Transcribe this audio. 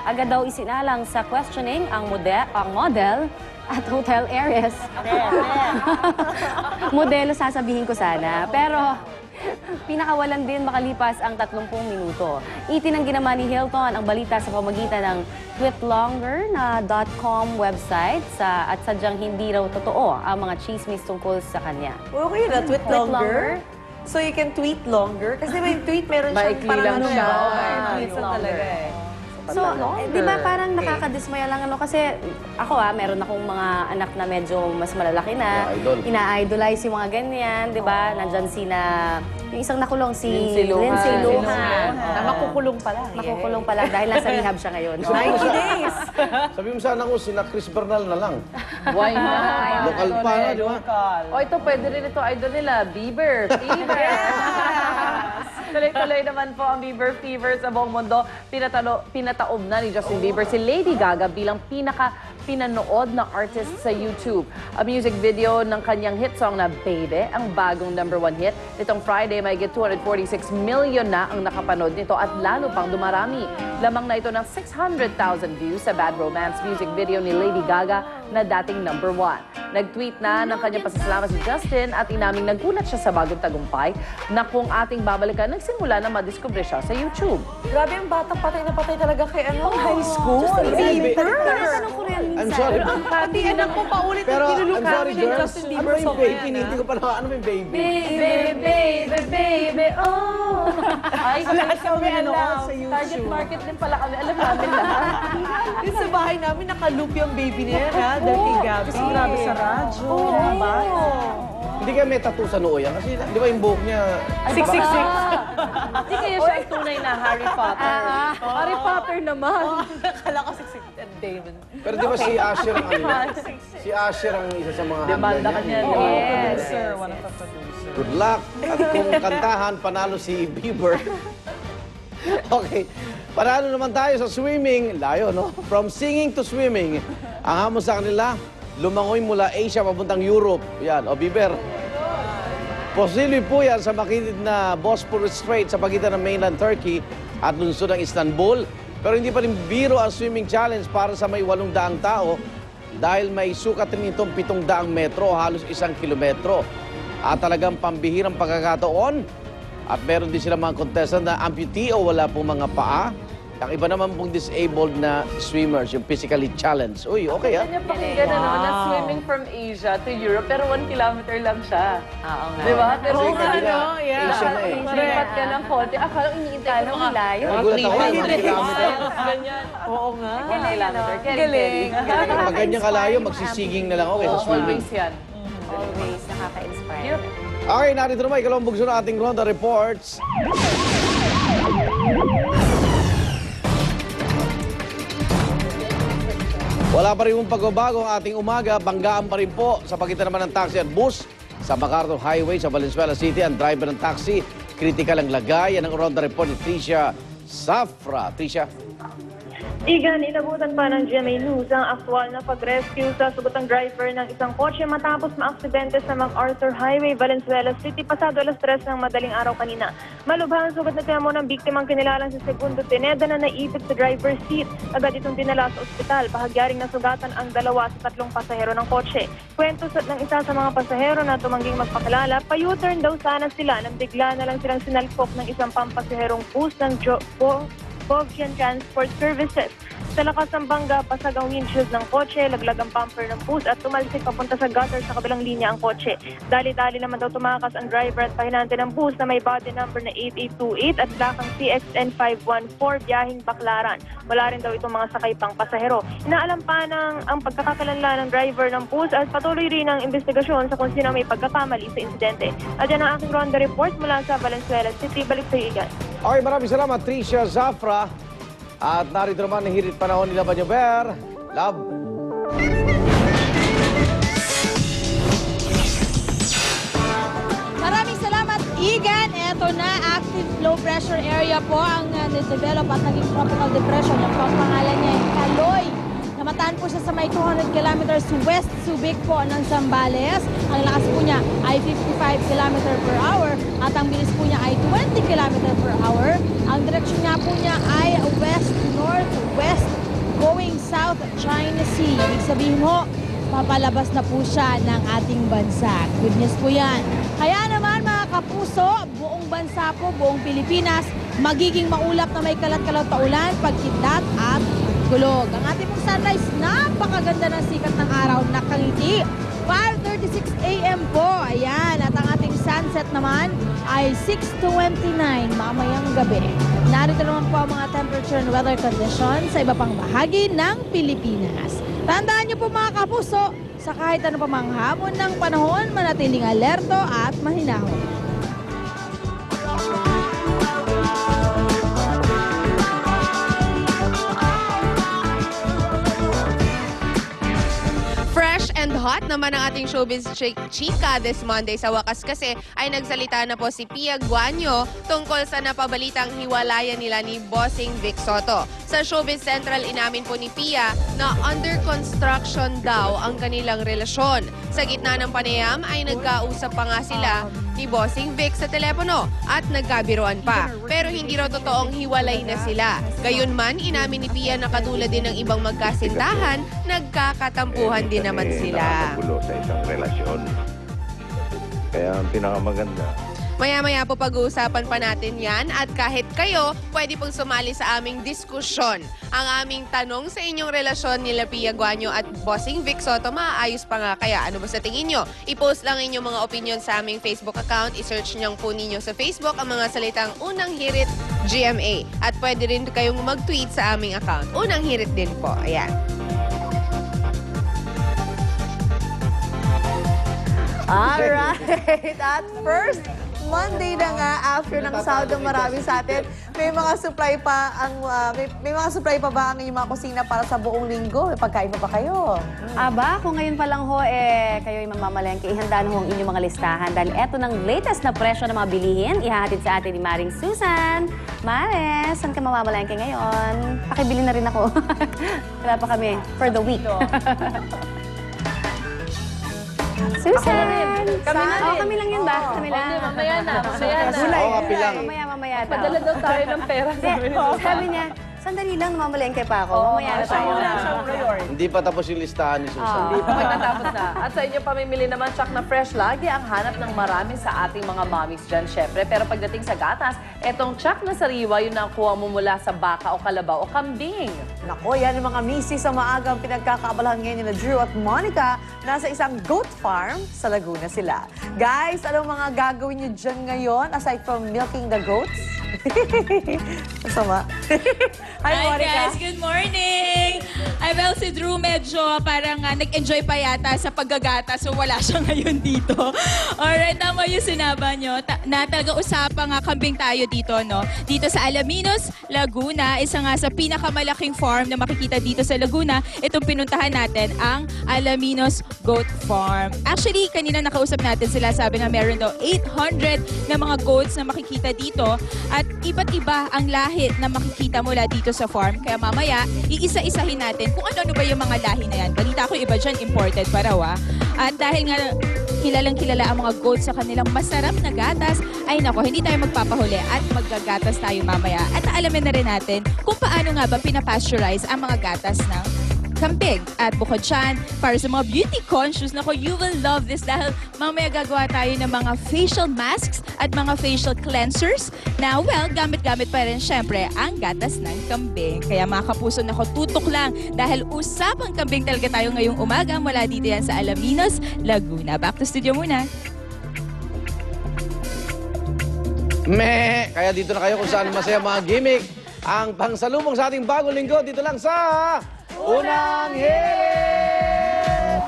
Agad daw isinalang sa questioning ang model at hotel heiress. Modelo sasabihin ko sana. Pero pinakawalan din makalipas ang 30 minuto. Itinanggi naman ni Hilton ang balita sa pamagitan ng tweetlonger.com website at sadyang hindi raw totoo ang mga chismis tungkol sa kanya. Okay na, tweet longer. So you can tweet longer? Kasi may tweet, meron siyang Maikli lang siya. Tweets na talaga eh. So, di ba parang nakakadismaya lang kasi ako meron akong mga anak na medyo mas malalaki na. Ina-idolize yung mga ganyan, di ba? Nandyan yung isang nakulong si Lindsay Lohan. Makukulong pa lang. Makukulong pa lang dahil nasa rehab siya ngayon. 90 days! Sabi mo sana ko, sina Chris Bernal na lang. Why not? Lokal pa na, di ba? O ito, pwede rin ito, idol nila, Bieber Fever. Tuloy-tuloy naman po ang Bieber Fever sa buong mundo. Pinataob na ni Justin Bieber si Lady Gaga bilang pinanood na artist sa YouTube. Ang music video ng kanyang hit song na Baby, ang bagong #1 hit. Nitong Friday, may 246 million na ang nakapanood nito at lalo pang dumarami. Lamang na ito ng 600,000 views sa Bad Romance music video ni Lady Gaga na dating #1. Nag-tweet na ng kanyang pasasalamat si Justin at inaming nagulat siya sa bagong tagumpay na kung ating babalikan, nagsimula na madiskubre siya sa YouTube. Grabe ang batang patay na patay talaga kay high school. Tinatanong ko rin I'm minsan. sorry. Ang pati anak ko paulit Pero, ang I'm tinulukan sorry, ni girls. Justin Ano Bieber ba yung sa baby? Hindi ko pa na, ano ba yung baby? Baby, oh. Ay, Lahat kami alam. sa YouTube. Target market din pala kami. Alam namin lahat. Yung sa bahay namin, naka-loop yung baby niya, ha? Dahil kay Gabi. Kasi grabe sa radyo. Hindi kaya may tattoo sa noo yan. Kasi di ba yung buhok niya... 666. Hindi kaya siya ang tunay na Harry Potter. Harry Potter naman. Akala ko 666 and Damon. Pero di ba si Asher ang ano? Si Asher ang isa sa mga Demanda handler kanya. niya. Yes. One of the producer. Good luck. At kung kantahan, panalo si Bieber. Okay. Panalo naman tayo sa swimming. Layo, no? From singing to swimming. Ang hamon sa kanila, lumangoy mula Asia papuntang Europe. Yan. O, Bieber. Posible po yan sa makitid na Bosphorus Strait sa pagitan ng mainland Turkey at lungsod ng Istanbul. Pero hindi pa rin biro ang swimming challenge para sa may 800 tao dahil may sukat rin itong 700 metro o halos 1 kilometro. At talagang pambihirang pagkakataon at meron din sila mga contestant na amputee o wala pong mga paa. Ang iba naman pong disabled na swimmers, yung physically challenged. Uy, okay ha? Kanya pakinggan na swimming from Asia to Europe, pero 1 kilometer lang siya. Oo nga. Di ba? Pero Kasi kung kanila, yeah. Asia na eh. lipat ka ng konti, akala iniintay ko mga layo. Nagulat ako, 1 kilometer. ganyan. Oo nga. 1 kilometer. Galing. Pag ganyan kalayo, magsisiging na lang ako kaysa swimming. Always yan. Always nakaka-inspire. Okay, narito naman ikalawang bugso ng ating Ronda Reports. Wala pa rin yung pagbabago ang ating umaga. Banggaan pa rin po sa pagitan naman ng taxi at bus sa MacArthur Highway sa Valenzuela City. Ang driver ng taxi, critical ang lagay. Yan ang Ronda Report ni Tricia Zafra. Tricia. Igan, inabutan pa ng GMA News ang aktwal na pag-rescue sa sugutang driver ng isang kotse matapos maaksidente sa MacArthur Highway, Valenzuela City, pasado 3:00 ng madaling araw kanina. Malubhang sugat na tinamo ng biktimang kinilalang si Segundo Pineda na naipit sa driver's seat. Agad itong dinala sa ospital. Bahagyaring nasugatan ang 2 sa 3 pasahero ng kotse. Kwento ng isa sa mga pasahero na tumangging magpakilala, pa-U-turn daw sana sila nang bigla na lang silang sinalpok ng isang pampasaherong bus ng Bovgian Transport Services. Sa lakas ng bangga, pasag ang windshield ng kotse, laglag ang bumper ng bus at tumalsik papunta sa gutter sa kabilang linya ang kotse. Dali-dali naman daw tumakas ang driver at pahinante ng bus na may body number na 8828 at plakang CXN 514 biyahing Baclaran. Wala rin daw itong mga sakay pang pasahero. Inaalam pa ang pagkakakilanlan ng driver ng bus at patuloy rin ang investigasyon sa kung sino may pagkakamali sa insidente. At yan ang aking Ronda Report mula sa Valenzuela City. Balik sa iyo, Igan. Okay, maraming salamat, Tricia Zafra. At narito naman ang hirit panahon nila Banyover. Love. Maraming salamat, Igan. Ito na, active low pressure area po ang na-develop at naging tropical depression. Ang pangalan niya ay Kaloy. Namataan po siya sa may 200 kilometers west Subic po ng Zambales. Ang lakas po niya ay 55 km per hour at ang bilis po niya ay 20 km per hour. Ang direksyon niya po niya ay west-northwest South China Sea. Ibig sabihin mo, papalabas na po siya ng ating bansa. Good news po yan. Kaya naman mga kapuso, buong bansa po, buong Pilipinas, magiging maulap na may kalat-kalaw taulan, pagkidlat at gulog. Ang ating pong sunrise, napakaganda ng sikat ng araw, nakangiti. 5:36 a.m. po, ayan. At ang ating sunset naman ay 6:29 mamayang gabi. Narito naman po ang mga temperature and weather conditions sa iba pang bahagi ng Pilipinas. Tandaan niyo po mga kapuso, sa kahit ano pa mang hamon ng panahon, manatiling alerto at mahinahon. Fresh and hot naman ang ating showbiz chika this Monday. Sa wakas kasi ay nagsalita na po si Pia Guanyo tungkol sa napabalitang hiwalayan nila ni Bossing Vic Soto. Sa Showbiz Central, inamin po ni Pia na under construction daw ang kanilang relasyon. Sa gitna ng panayam ay nagkausap pa nga sila ni Bossing Vic sa telepono at nagkabiruan pa. Pero hindi raw totoong hiwalay na sila. Gayunman, inamin ni Pia na katulad din ng ibang magkasintahan, nagkakatampuhan din naman sila. Nakakagulo sa isang relasyon. Kaya ang pinakamaganda, Maya-maya po pag-uusapan pa natin yan at kahit kayo, pwede pong sumali sa aming diskusyon. Ang aming tanong sa inyong relasyon nila Pia Guanyo at Bossing Vic Soto, maaayos pa nga kaya? Ano ba sa tingin nyo? I-post lang inyong mga opinion sa aming Facebook account. I-search nyo po ninyo sa Facebook ang mga salitang Unang Hirit GMA. At pwede rin kayong mag-tweet sa aming account. Unang Hirit din po. Ayan. Alright! At first Monday na nga, after ng sahod ng marami sa atin, may mga supply pa may mga supply pa ba ang inyong mga kusina para sa buong linggo? May pagkain pa ba kayo? Aba, kung ngayon pa lang ho, kayo ay mamamalengke, ihandaan ho ang inyong mga listahan dahil eto ng latest na presyo ng mga bilihin, ihahatid sa atin ni Maring Susan. Mare, saan ka mamamalengke ngayon? Pakibili na rin ako. Wala pa kami for the week. Susan! Kami na rin. Kami lang yun ba? Kami lang. Mamaya na. Mamaya daw. Padala daw tayo ng pera. Sabi niya, sandali lang, namamalengke pa ako. Mamaya na tayo. Hindi pa tapos yung listahan ni Susan. Hindi pa magtatapos na. At sa inyo pamimili naman, Chuck, na fresh lagi ang hanap ng marami sa ating mga mommies dyan, syempre. Pero pagdating sa gatas, etong Chuck na sariwa, yun ang kuha mo mula sa baka o kalabaw o kambing. Nako, yan ang mga misis sa maagang pinagkakaabalahan ngayon nila Drew at Monica. Nasa isang goat farm sa Laguna sila. Guys, anong mga gagawin nyo dyan ngayon aside from milking the goats? Masama. Hi, Monica. Guys, good morning! Ay, well, si Drew medyo parang nag-enjoy pa yata sa paggagata, so wala siya ngayon dito. Alright, tama yung sinaba nyo. Na talaga usapang kambing tayo dito, no? Dito sa Alaminos, Laguna, isa nga sa pinakamalaking farm na makikita dito sa Laguna. Itong pinuntahan natin, ang Alaminos Goat Farm. Actually, kanina nakausap natin sila, sabi nga meron daw 800 na mga goats na makikita dito. At iba't iba ang lahi na makikita mula dito sa farm. Kaya mamaya, iisa-isahin natin kung ano-ano ba yung mga lahi na yan. Balita ko iba dyan, imported pa raw. At dahil nga kilalang-kilala ang mga goats sa kanilang masarap na gatas, ay nako, hindi tayo magpapahuli at maggagatas tayo mamaya. At alamin na rin natin kung paano nga ba pinapasteurize ang mga gatas ng kambing. At bukod dyan, para sa mga beauty conscious, nako, you will love this dahil mamaya gagawa tayo ng mga facial masks at mga facial cleansers na, well, gamit-gamit pa rin syempre ang gatas ng kambing. Kaya mga kapuso, nako, tutok lang dahil usapang kambing talaga tayo ngayong umaga mula dito yan sa Alaminos, Laguna. Back to studio muna. Kaya dito na kayo kung saan masaya mga gimmick. Ang pangsalubong sa ating bagong linggo dito lang sa Unang Hirit!